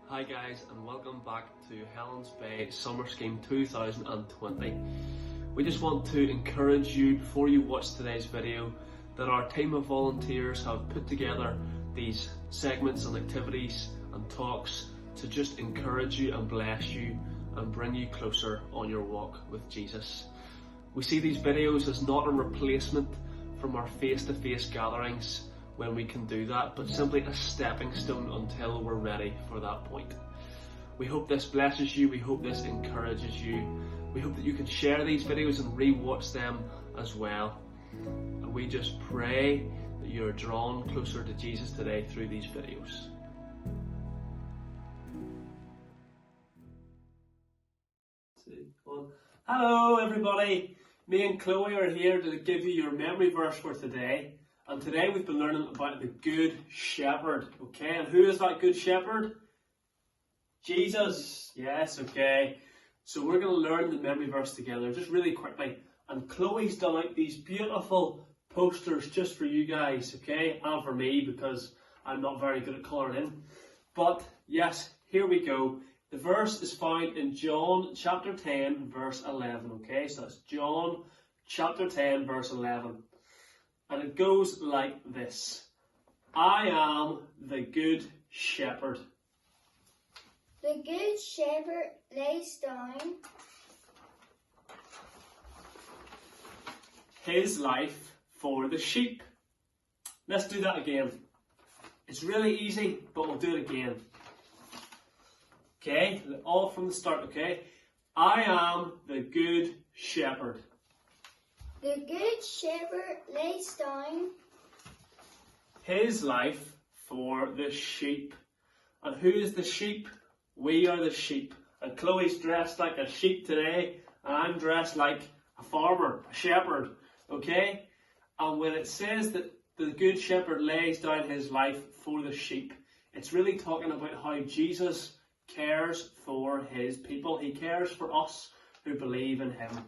Hi guys, and welcome back to Helen's Bay Summer Scheme 2020. We just want to encourage you before you watch today's video that our team of volunteers have put together these segments and activities and talks to just encourage you and bless you and bring you closer on your walk with Jesus. We see these videos as not a replacement from our face-to-face gatherings when we can do that, but simply a stepping stone until we're ready for that point. We hope this blesses you, we hope this encourages you, we hope that you can share these videos and re-watch them as well. And we just pray that you're drawn closer to Jesus today through these videos. Hello everybody, me and Chloe are here to give you your memory verse for today. And today we've been learning about the Good Shepherd, okay? And who is that Good Shepherd? Jesus. Yes, okay. So we're going to learn the memory verse together just really quickly. And Chloe's done out these beautiful posters just for you guys, okay? And for me, because I'm not very good at colouring in. But yes, here we go. The verse is found in John chapter 10, verse 11, okay? So that's John chapter 10, verse 11. And it goes like this. I am the good shepherd. The good shepherd lays down his life for the sheep. Let's do that again. It's really easy, but we'll do it again. Okay, all from the start, okay? I am the good shepherd. The good shepherd lays down his life for the sheep. And who is the sheep? We are the sheep. And Chloe's dressed like a sheep today, and I'm dressed like a farmer, a shepherd, okay? And when it says that the good shepherd lays down his life for the sheep, it's really talking about how Jesus cares for his people. He cares for us who believe in him.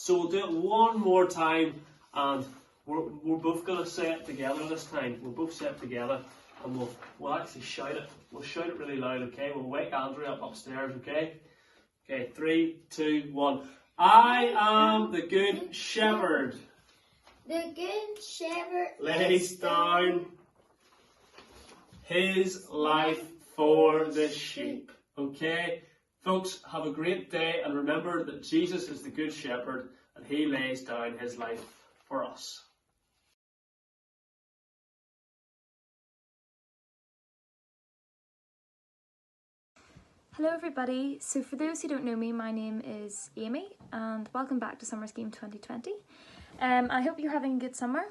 So we'll do it one more time, and we're both going to say it together this time. We'll both say it together, and we'll actually shout it. We'll shout it really loud, okay? We'll wake Andrew up upstairs, okay? Okay, 3, 2, 1. I am the good shepherd. The good shepherd lays down his life for the sheep. Okay? Folks, have a great day, and remember that Jesus is the good shepherd and he lays down his life for us. Hello everybody, so for those who don't know me, my name is Amy and welcome back to Summer Scheme 2020. I hope you're having a good summer,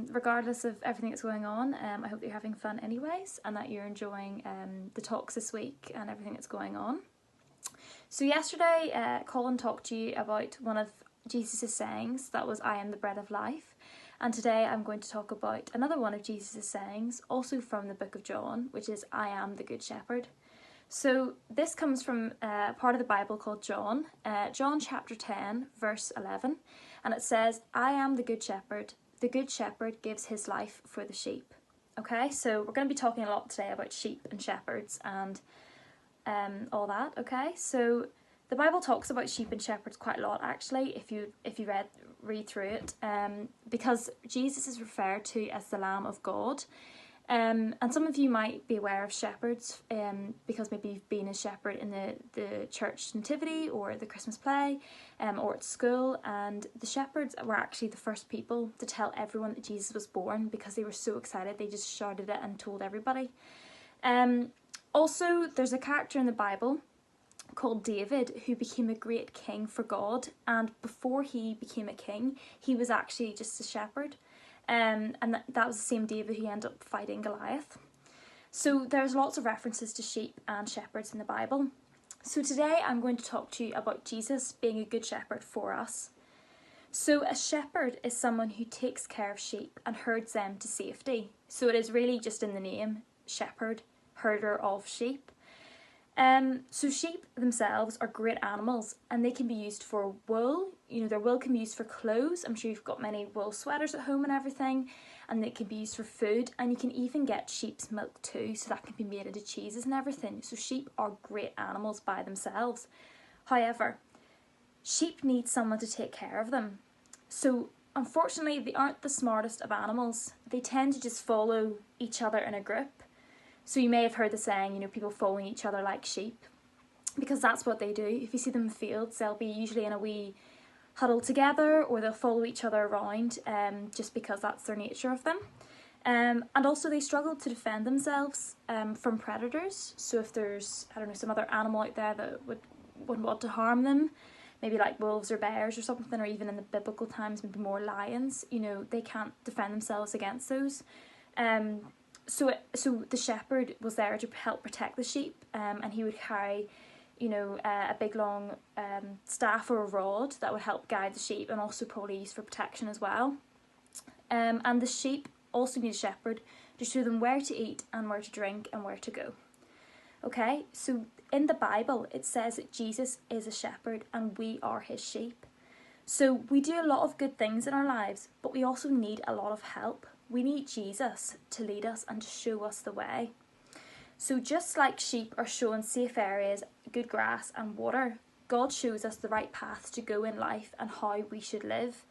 regardless of everything that's going on. I hope you're having fun anyways and that you're enjoying the talks this week and everything that's going on. So yesterday, Colin talked to you about one of Jesus' sayings, that was, I am the bread of life. And today I'm going to talk about another one of Jesus' sayings, also from the book of John, which is, I am the good shepherd. So this comes from part of the Bible called John, John chapter 10, verse 11. And it says, I am the good shepherd gives his life for the sheep. Okay, so we're going to be talking a lot today about sheep and shepherds and all that, okay? So the Bible talks about sheep and shepherds quite a lot, actually, if you read through it, because Jesus is referred to as the Lamb of God. And some of you might be aware of shepherds, because maybe you've been a shepherd in the church nativity or the Christmas play, or at school, and the shepherds were actually the first people to tell everyone that Jesus was born because they were so excited they just shouted it and told everybody. Also, there's a character in the Bible called David who became a great king for God, and before he became a king, he was actually just a shepherd. And that was the same David who ended up fighting Goliath. So there's lots of references to sheep and shepherds in the Bible. So today I'm going to talk to you about Jesus being a good shepherd for us. So a shepherd is someone who takes care of sheep and herds them to safety. So it is really just in the name, shepherd, herder of sheep. So sheep themselves are great animals and they can be used for wool. You know, their wool can be used for clothes. I'm sure you've got many wool sweaters at home and everything. and it can be used for food, and you can even get sheep's milk too, so that can be made into cheeses and everything. So sheep are great animals by themselves. However, sheep need someone to take care of them. So unfortunately, they aren't the smartest of animals. They tend to just follow each other in a group. So you may have heard the saying, you know, people following each other like sheep, because that's what they do. If you see them in fields, they'll be usually in a wee huddle together, or they'll follow each other around, just because that's their nature of them. And also they struggle to defend themselves from predators. So if there's, I don't know, some other animal out there that would want to harm them, maybe like wolves or bears or something, or even in the biblical times, maybe more lions, you know, they can't defend themselves against those. So the shepherd was there to help protect the sheep, and he would carry, you know, a big long staff or a rod that would help guide the sheep, and also probably used for protection as well. And the sheep also need a shepherd to show them where to eat and where to drink and where to go. Okay, so in the Bible it says that Jesus is a shepherd and we are his sheep. So we do a lot of good things in our lives, but we also need a lot of help. We need Jesus to lead us and to show us the way. So just like sheep are shown safe areas, good grass and water, God shows us the right path to go in life and how we should live.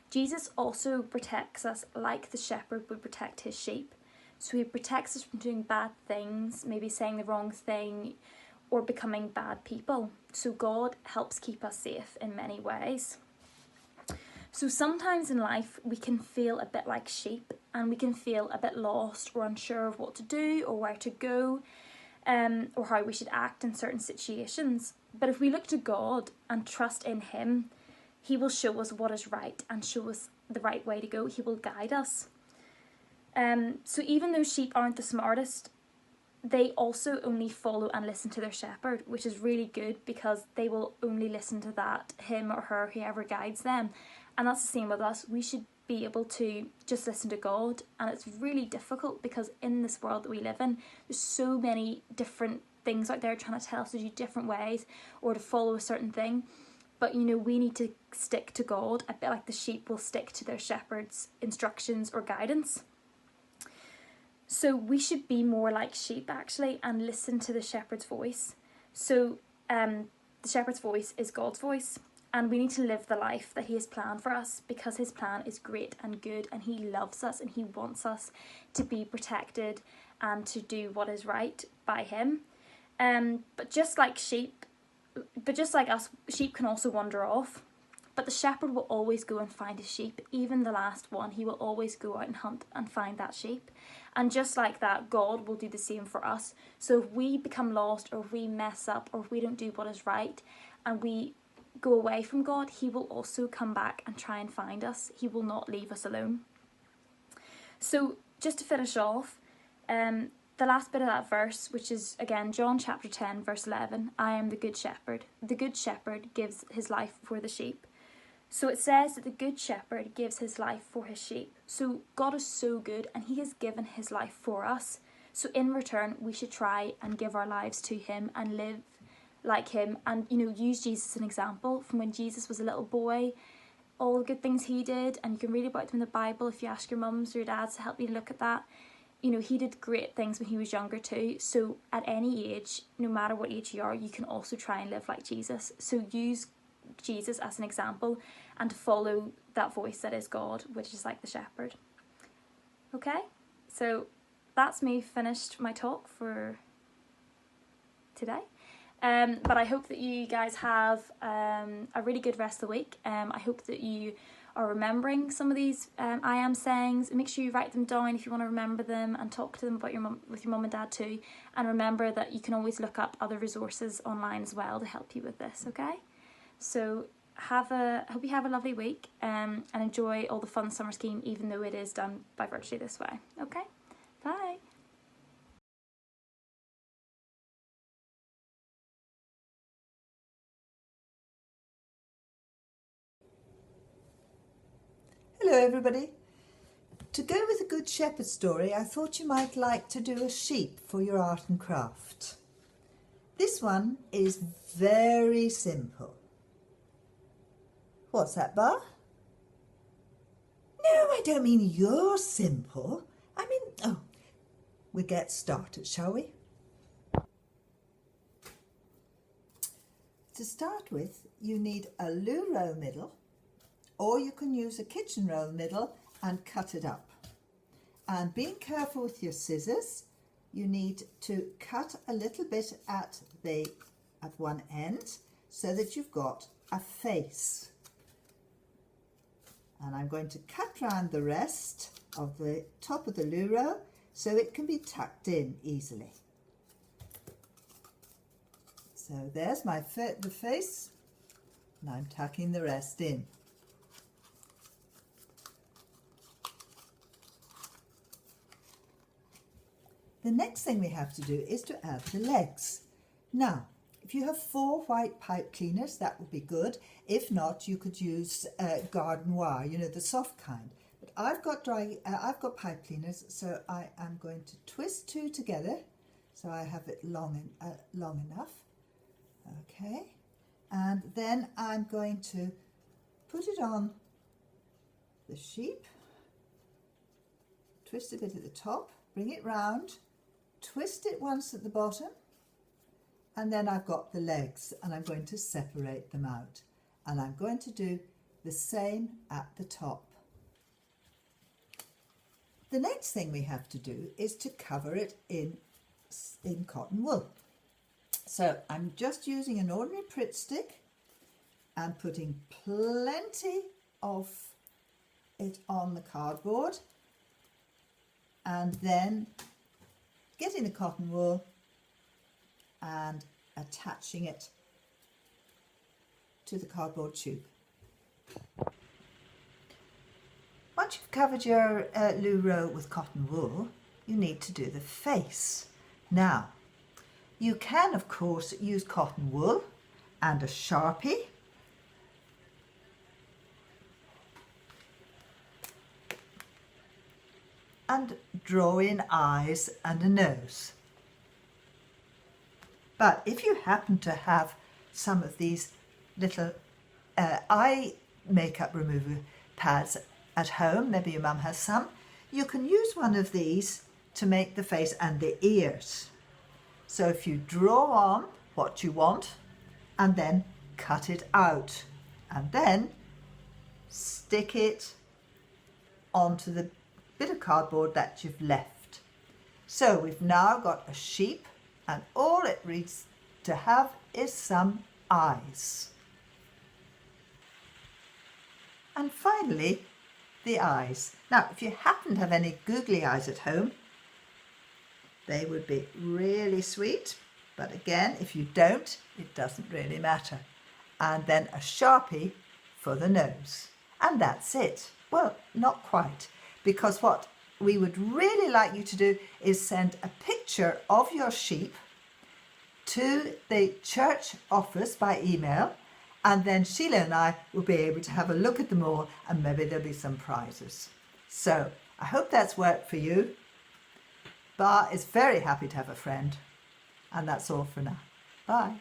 Jesus also protects us like the shepherd would protect his sheep. So he protects us from doing bad things, maybe saying the wrong thing, or becoming bad people. So God helps keep us safe in many ways. So sometimes in life we can feel a bit like sheep, and we can feel a bit lost or unsure of what to do or where to go, or how we should act in certain situations. But if we look to God and trust in him, he will show us what is right and show us the right way to go. He will guide us. So even though sheep aren't the smartest, they also only follow and listen to their shepherd, which is really good, because they will only listen to that, him or her, whoever guides them. And that's the same with us. We should be able to just listen to God. And it's really difficult, because in this world that we live in, there's so many different things out there trying to tell us to do different ways or to follow a certain thing. But, you know, we need to stick to God, a bit like the sheep will stick to their shepherd's instructions or guidance. So we should be more like sheep, actually, and listen to the shepherd's voice. So the shepherd's voice is God's voice, and we need to live the life that he has planned for us, because his plan is great and good, and he loves us and he wants us to be protected and to do what is right by him. But just like us, sheep can also wander off. But the shepherd will always go and find his sheep, even the last one. He will always go out and hunt and find that sheep. And just like that, God will do the same for us. So if we become lost, or if we mess up, or if we don't do what is right, and we go away from God, he will also come back and try and find us. He will not leave us alone. So just to finish off, the last bit of that verse, which is again John chapter 10 verse 11, I am the good shepherd. The good shepherd gives his life for the sheep. So it says that the good shepherd gives his life for his sheep. So God is so good, and he has given his life for us. So in return, we should try and give our lives to him and live like him, and, you know, use Jesus as an example from when Jesus was a little boy, all the good things he did. And you can read about them in the Bible if you ask your mums or your dads to help you look at that. You know, he did great things when he was younger too. So at any age, no matter what age you are, you can also try and live like Jesus. So use Jesus as an example and to follow that voice that is God, which is like the shepherd. Okay, so that's me finished my talk for today. But I hope that you guys have a really good rest of the week. I hope that you are remembering some of these I am sayings. Make sure you write them down if you want to remember them, and talk to them about with your mum and dad too. And remember that you can always look up other resources online as well to help you with this. Okay, so hope you have a lovely week, and enjoy all the fun summer scheme, even though it is done by virtually this way. Okay, bye. Hello everybody. To go with a Good Shepherd story, I thought you might like to do a sheep for your art and craft. This one is very simple. What's that, Bar? No, I don't mean you're simple. I mean, oh, we'll get started, shall we? To start with, you need a loo roll middle, or you can use a kitchen roll middle and cut it up. And being careful with your scissors, you need to cut a little bit at one end so that you've got a face. And I'm going to cut round the rest of the top of the loo roll so it can be tucked in easily. So there's the face, and I'm tucking the rest in. The next thing we have to do is to add the legs. Now, if you have 4 white pipe cleaners, that would be good. If not, you could use garden wire, you know, the soft kind. But I've got pipe cleaners, so I am going to twist 2 together, so I have it long enough. Okay, and then I'm going to put it on the sheep, twist a bit at the top, bring it round, twist it once at the bottom, and then I've got the legs, and I'm going to separate them out, and I'm going to do the same at the top. The next thing we have to do is to cover it in cotton wool. So I'm just using an ordinary Pritt stick and putting plenty of it on the cardboard, and then getting the cotton wool and attaching it to the cardboard tube. Once you've covered your loo roll with cotton wool, you need to do the face. Now, you can, of course, use cotton wool and a Sharpie. And draw in eyes and a nose. But if you happen to have some of these little eye makeup remover pads at home, maybe your mum has some, you can use one of these to make the face and the ears. So if you draw on what you want and then cut it out and then stick it onto the bit of cardboard that you've left. So we've now got a sheep, and all it needs to have is some eyes. And finally, the eyes. Now, if you happen to have any googly eyes at home, they would be really sweet, but again, if you don't, it doesn't really matter. And then a Sharpie for the nose. And that's it. Well, not quite, because what we would really like you to do is send a picture of your sheep to the church office by email, and then Sheila and I will be able to have a look at them all, and maybe there'll be some prizes. So I hope that's worked for you. Bar is very happy to have a friend, and that's all for now. Bye.